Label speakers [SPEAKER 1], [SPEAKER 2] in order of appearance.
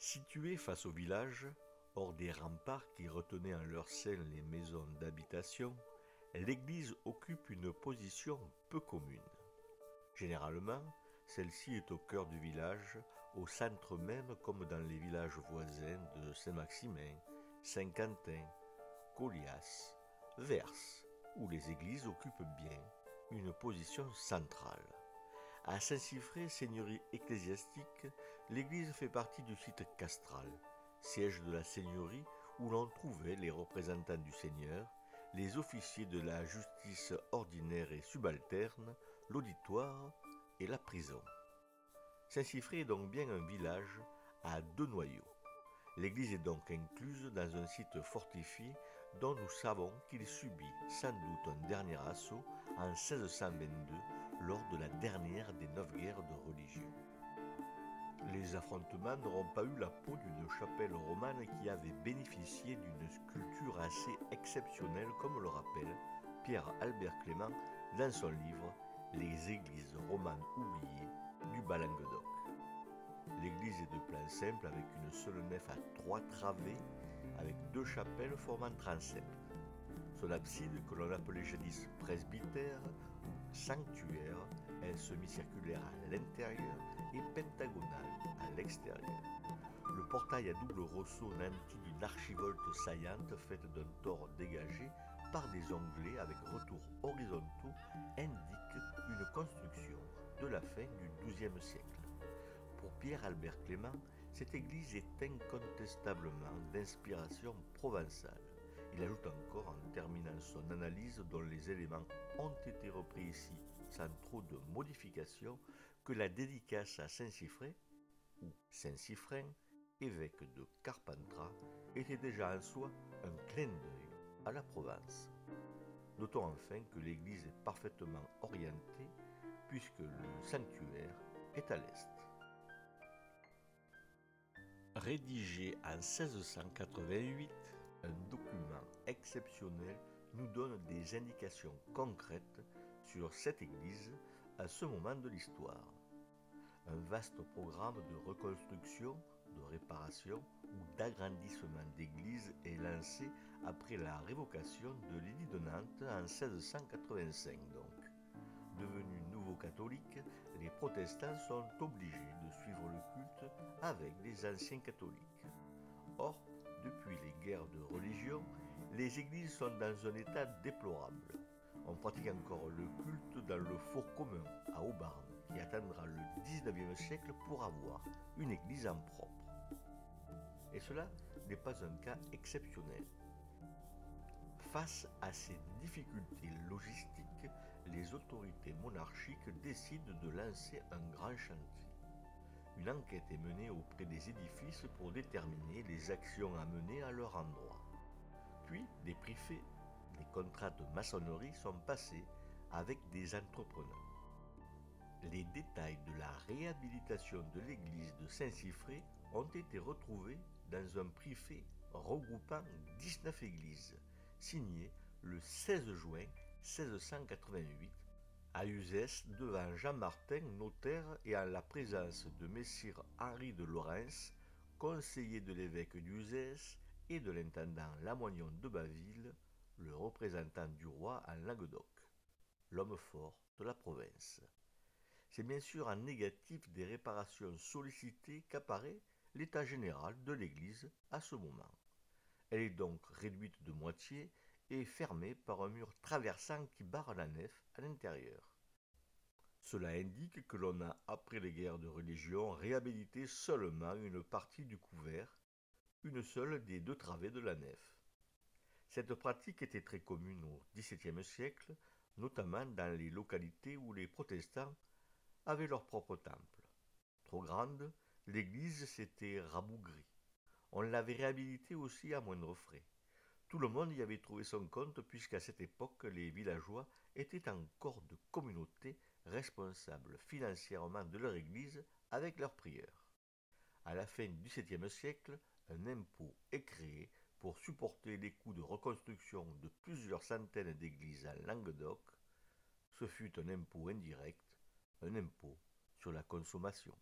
[SPEAKER 1] Située face au village, hors des remparts qui retenaient en leur sein les maisons d'habitation, l'église occupe une position peu commune. Généralement, celle-ci est au cœur du village, au centre même comme dans les villages voisins de Saint-Maximin, Saint-Quentin, Golias, Vers, où les églises occupent bien une position centrale. À Saint-Siffré, seigneurie ecclésiastique, l'église fait partie du site castral, siège de la seigneurie où l'on trouvait les représentants du seigneur, les officiers de la justice ordinaire et subalterne, l'auditoire et la prison. Saint-Siffré est donc bien un village à deux noyaux. L'église est donc incluse dans un site fortifié dont nous savons qu'il subit sans doute un dernier assaut en 1622 lors de la dernière des 9 guerres de religion. Les affrontements n'auront pas eu la peau d'une chapelle romane qui avait bénéficié d'une sculpture assez exceptionnelle, comme le rappelle Pierre-Albert Clément dans son livre Les églises romanes oubliées du Bas-Languedoc. L'église est de plan simple avec une seule nef à 3 travées avec 2 chapelles formant transept. Son abside, que l'on appelait jadis presbytère ou sanctuaire, est semi-circulaire à l'intérieur et pentagonale à l'extérieur. Le portail à double ressaut nanti d'une archivolte saillante faite d'un tore dégagé par des onglets avec retours horizontaux indique une construction de la fin du XIIe siècle. Pour Pierre-Albert Clément, cette église est incontestablement d'inspiration provençale. Il ajoute encore, en terminant son analyse dont les éléments ont été repris ici sans trop de modifications, que la dédicace à Saint-Siffré, ou Saint-Siffrin, évêque de Carpentras, était déjà en soi un clin d'œil à la Provence. Notons enfin que l'église est parfaitement orientée puisque le sanctuaire est à l'est. Rédigé en 1688, un document exceptionnel nous donne des indications concrètes sur cette église à ce moment de l'histoire. Un vaste programme de reconstruction, de réparation ou d'agrandissement d'église est lancé après la révocation de l'édit de Nantes en 1685 donc. Devenus nouveaux catholiques, les protestants sont obligés de suivre le culte avec les anciens catholiques. Or, depuis les guerres de religion, les églises sont dans un état déplorable. On pratique encore le culte dans le four commun à Aubarn, qui attendra le XIXe siècle pour avoir une église en propre. Et cela n'est pas un cas exceptionnel. Face à ces difficultés logistiques, les autorités monarchiques décident de lancer un grand chantier. Une enquête est menée auprès des édifices pour déterminer les actions à mener à leur endroit. Puis, des prix faits, des contrats de maçonnerie sont passés avec des entrepreneurs. Les détails de la réhabilitation de l'église de Saint-Siffré ont été retrouvés dans un prix fait regroupant 19 églises, signé le 16 juin 1688 à Uzès devant Jean Martin, notaire, et en la présence de messire Henri de Lorentz, conseiller de l'évêque d'Uzès et de l'intendant Lamoignon de Baville, le représentant du roi en Languedoc, l'homme fort de la province. C'est bien sûr en négatif des réparations sollicitées qu'apparaît l'état général de l'église à ce moment. Elle est donc réduite de moitié et fermée par un mur traversant qui barre la nef à l'intérieur. Cela indique que l'on a, après les guerres de religion, réhabilité seulement une partie du couvert, une seule des 2 travées de la nef. Cette pratique était très commune au XVIIe siècle, notamment dans les localités où les protestants avaient leur propre temple. Trop grande, l'église s'était rabougrie. On l'avait réhabilitée aussi à moindre frais. Tout le monde y avait trouvé son compte puisqu'à cette époque, les villageois étaient en corps de communauté responsables financièrement de leur église avec leurs prieurs. À la fin du XVIIe siècle, un impôt est créé pour supporter les coûts de reconstruction de plusieurs centaines d'églises en Languedoc. Ce fut un impôt indirect, un impôt sur la consommation.